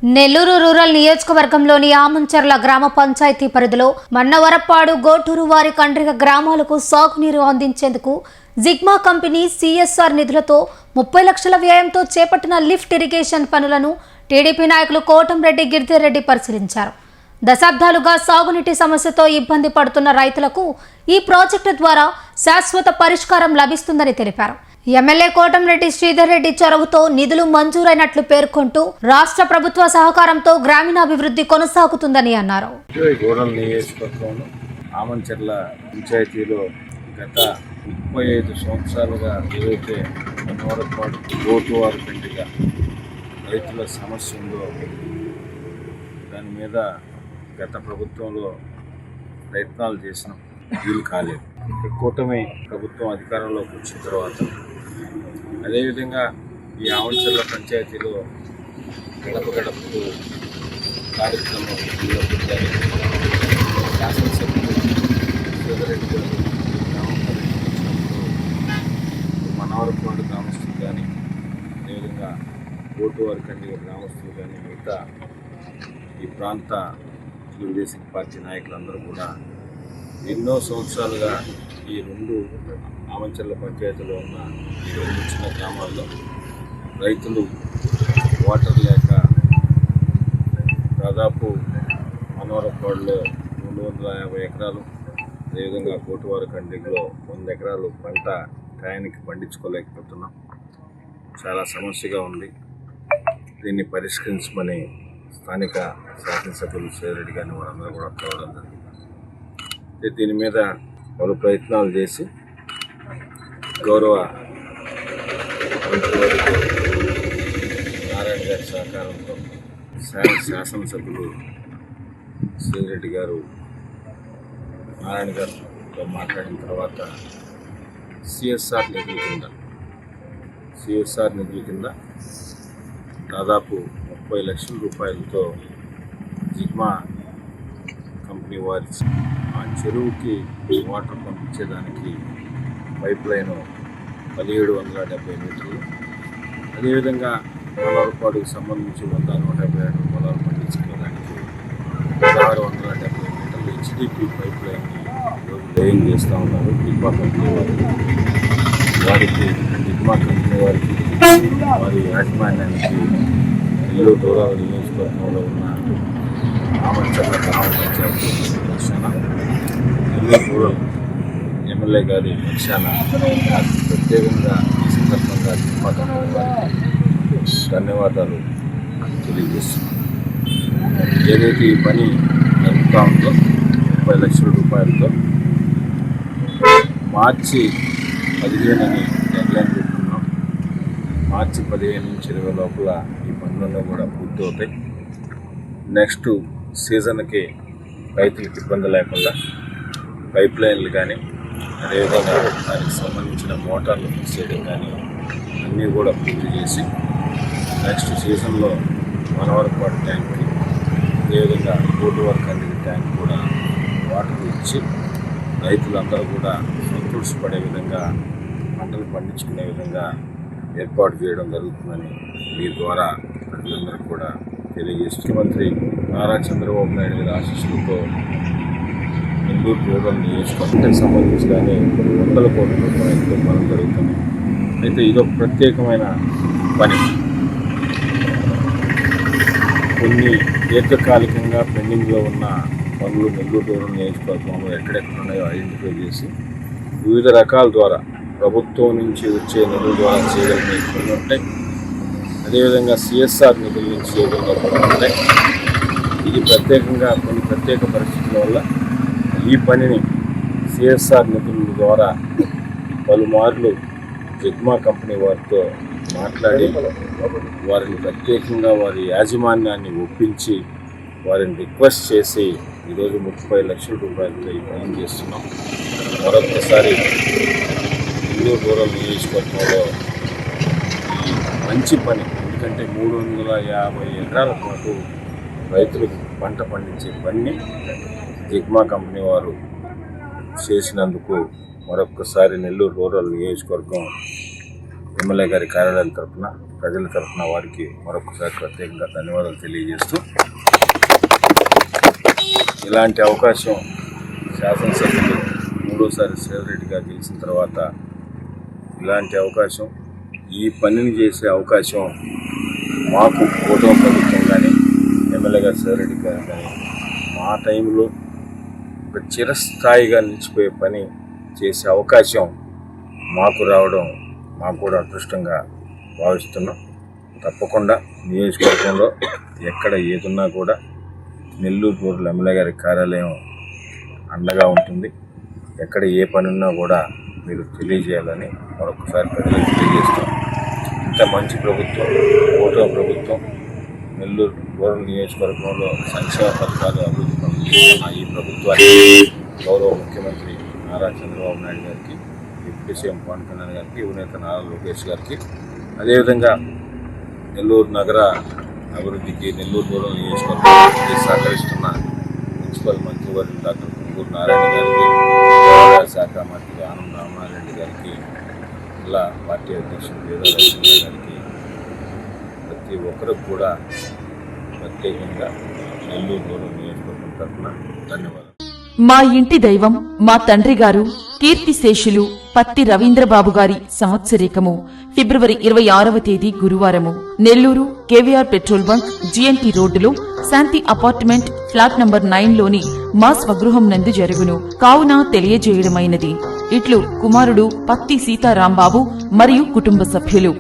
Nellore rural నియోజకవర్గంలోని ఆమంచర్ల గ్రామ పంచాయతీ పరిధిలో మన్నవరప్పాడు గోటూరు వారి కండ్రిగ గ్రామాలకు సాగునీరు అందించేందుకు జిగ్మా కంపెనీ సిఎస్ఆర్ నిధులతో 30 లక్షల వ్యయంతో చేపట్టిన లిఫ్ట్ ఇరిగేషన్ పనులను టీడీపీ నాయకులు కోటంరెడ్డి గిరిధర్రెడ్డి పరిశీలించారు. దశాబ్దాలుగా సాగునీటి సమస్యతో ఇబ్బంది పడుతున్న రైతులకు ఈ ప్రాజెక్టు ద్వారా శాశ్వత పరిష్కారం లభిస్తుందని తెలిపారు. ఎమ్మెల్యే కోటంరెడ్డి శ్రీధర్రెడ్డి చొరవతో నిధులు మంజూరైనట్లు పేర్కొంటూ రాష్ట్ర ప్రభుత్వ సహకారంతో గ్రామీణాభివృద్ధి కొనసాగుతుందని అన్నారు. ఆమంచర్ల పంచాయతీలో గత 35 సంవత్సరాలుగా ఏదైతే మన్నవరప్పాడు గోటువారి కండ్రిగ రైతుల సమస్య ఉందో దాని మీద గత ప్రభుత్వంలో ప్రయత్నాలు చేసినాం, వీలు కాలేదు. కూటమి ప్రభుత్వం అధికారంలోకి వచ్చిన తర్వాత అదేవిధంగా ఈ ఆమంచర్ల పంచాయతీలో గడప గడపకు కార్యక్రమం శాసనసభ్యులు శ్రీధర్రెడ్డి గారు గ్రామం పర్యటించినప్పుడు మన్నవరప్పాడు గ్రామస్తులు కానీ అదేవిధంగా గోటువారి కండ్రిగ గ్రామస్తులు కానీ మిగతా ఈ ప్రాంత తెలుగుదేశం పార్టీ నాయకులందరూ కూడా ఎన్నో సంవత్సరాలుగా ఈ రెండు ఆమంచర్ల పంచాయతీలో ఉన్న ఈ రెండు చిన్న గ్రామాల్లో రైతులు వాటర్ లేక దాదాపు మన్నవరప్పాడులో 250 ఎకరాలు, అదేవిధంగా గోటువారి కండ్రిగలో 100 ఎకరాలు పంట టయానికి పండించుకోలేకపోతున్నాం. చాలా సమస్యగా ఉంది. దీన్ని పరిష్కరించమని స్థానిక శాసనసభ్యులు శ్రీధర్రెడ్డి గారిని వారందరూ కూడా కోరడం జరిగింది. దీని మీద పలు ప్రయత్నాలు చేసి గౌరవ నారాయణ గారి సహకారంతో శాసనసభ్యులు శ్రీధర్రెడ్డి గారు నారాయణ గారితో మాట్లాడిన తర్వాత సిఎస్ఆర్ నిధుల కింద దాదాపు 30 లక్షల రూపాయలతో జిగ్మా కంపెనీ వారి ఆ చెరువుకి వాటర్ పంపించేదానికి పైప్ లైన్ 1770 మీటర్లు, అదేవిధంగా మన్నవరప్పాడుకు సంబంధించి 150 పొలాలు పండించుకోవడానికి 1670 మీటర్లు హెచ్డిపి పైప్ లైన్ని లేయింగ్ చేస్తూ ఉన్నారు. జిగ్మా కంపెనీ వారికి వారి యాజమాన్యానికి నెల్లూరు రూరల్ నియోజకవర్గంలో ఉన్న ఆమంచర్ల గ్రామ పంచాయతీ పక్షాన నెల్లూరు రూరల్ ఎమ్మెల్యే గారి పక్షాన ప్రత్యేకంగా ఈ సందర్భంగా జిగ్మా కంపెనీ వారికి ధన్యవాదాలు తెలియజేస్తున్నాం. ఏదైతే ఈ పని జరుగుతూ ఉందో 30 లక్షల రూపాయలతో మార్చి 15 అని డెడ్లైన్ పెట్టుకున్నాం. మార్చి 15 నుంచి 20 లోపల ఈ పనులన్నీ కూడా పూర్తి అవుతాయి. నెక్స్ట్ సీజన్కి రైతులకు ఇబ్బంది లేకుండా పైప్ లైన్లు కానీ అదేవిధంగా దానికి సంబంధించిన మోటార్లు ఫిక్స్ చేయడం కానీ అన్నీ కూడా పూర్తి చేసి నెక్స్ట్ సీజన్లో మన్నవరప్పాడు ట్యాంక్కి అదేవిధంగా గోటువారి కండ్రిగ ట్యాంక్ కూడా వాటర్ ఇచ్చి రైతులందరూ కూడా సంతోషపడే విధంగా పంటలు పండించుకునే విధంగా ఏర్పాటు చేయడం జరుగుతుందని మీ ద్వారా ప్రజలందరూ కూడా తెలియజేస్తూ ముఖ్యమంత్రి నారా చంద్రబాబు నాయుడు గారి ఆశీస్సులతో నెల్లూరు రూరల్ నియోజకవర్గానికి సంబంధించి కానీ కొన్ని 100 కోట్ల రూపాయలతో పనులు జరుగుతుంది. అయితే ఇదొక ప్రత్యేకమైన పని. కొన్ని దీర్ఘకాలికంగా పెండింగ్లో ఉన్న పనులు నెల్లూరు రూరల్ నియోజకవర్గంలో ఎక్కడెక్కడ ఉన్నాయో ఐడెంటిఫై చేసి వివిధ రకాల ద్వారా ప్రభుత్వం నుంచి వచ్చే నిధుల ద్వారా చేయగలిగిన పనులు ఉంటాయి, అదేవిధంగా సిఎస్ఆర్ నిధుల నుంచి చేయగలిగిన పనులు ఉంటాయి. ఇది ప్రత్యేకంగా కొన్ని ప్రత్యేక పరిస్థితుల వల్ల ఈ పనిని సిఎస్ఆర్ నిధుల ద్వారా పలుమార్లు జిగ్మా కంపెనీ వారితో మాట్లాడి వారిని ప్రత్యేకంగా వారి యాజమాన్యాన్ని ఒప్పించి వారిని రిక్వెస్ట్ చేసి ఈరోజు 30 లక్షల రూపాయలతో ఈ పని చేస్తున్నాం. మరొకసారి నెల్లూరు రూరల్ నియోజకవర్గంలో ఈ మంచి పని, ఎందుకంటే 350 ఎకరాల పాటు రైతులకు పంట పండించే పని జిగ్మా కంపెనీ వారు చేసినందుకు మరొకసారి నెల్లూరు రూరల్ నియోజకవర్గం ఎమ్మెల్యే గారి కార్యాలయం తరఫున, ప్రజల తరఫున వారికి మరొకసారి ప్రత్యేకంగా ధన్యవాదాలు తెలియజేస్తూ, ఇలాంటి అవకాశం శాసనసభ్యులు మూడోసారి శ్రీధర్రెడ్డిగా గెలిచిన తర్వాత ఇలాంటి అవకాశం, ఈ పనిని చేసే అవకాశం మాకు కూటమి ప్రభుత్వం కానీ ఎమ్మెల్యే గారు శ్రీధర్రెడ్డి గారు కానీ మా టైంలో ఒక చిరస్థాయిగా నిలిచిపోయే పని చేసే అవకాశం మాకు రావడం మాకు కూడా అదృష్టంగా భావిస్తున్నాం. తప్పకుండా నియోజకవర్గంలో ఎక్కడ ఏదున్నా కూడా నెల్లూరు రూరల్ ఎమ్మెల్యే గారి కార్యాలయం అండగా ఉంటుంది. ఎక్కడ ఏ పని ఉన్నా కూడా మీరు తెలియజేయాలని మరొకసారి ప్రజలకు తెలియజేస్తాం. ఇంత మంచి ప్రభుత్వం, కూటమి ప్రభుత్వం, నెల్లూరు రూరల్ నియోజకవర్గంలో సంక్షేమ పథకాలు అభివృద్ధి పనులు చేస్తున్న ఈ ప్రభుత్వానికి గౌరవ ముఖ్యమంత్రి నారా చంద్రబాబు నాయుడు గారికి, డిప్యూటీ సీఎం పవన్ కళ్యాణ్ గారికి, యువనేత నారా లోకేష్ గారికి, అదేవిధంగా నెల్లూరు నగర అభివృద్ధికి, నెల్లూరు రూరల్ నియోజకవర్గానికి సహకరిస్తున్న మున్సిపల్ మంత్రివర్యులు డాక్టర్ కుంగూరు నారాయణ గారికి, దేవాదాయ శాఖ మంత్రి ఆనం రామనారాయణ గారికి, జిల్లా పార్టీ అధ్యక్షుడు వేదారాజు గారికి, ప్రతి ఒక్కరికి కూడా ప్రత్యేకంగా నెల్లూరు రూరల్ నియోజకవర్గం తరఫున ధన్యవాదాలు. మా ఇంటి దైవం, మా తండ్రి గారు కీర్తిశేషులు పత్తి రవీంద్రబాబు గారి సంవత్సరీకము ఫిబ్రవరి 26వ తేదీ గురువారము Nellore KVR petrol bunk GNT రోడ్డులో శాంతి అపార్ట్మెంట్ ఫ్లాట్ నంబర్ 9లోని మా స్వగృహం నందు జరుగును. కావున తెలియజేయడమైనది. ఇట్లు కుమారుడు పత్తి సీతారాంబాబు మరియు కుటుంబ సభ్యులు.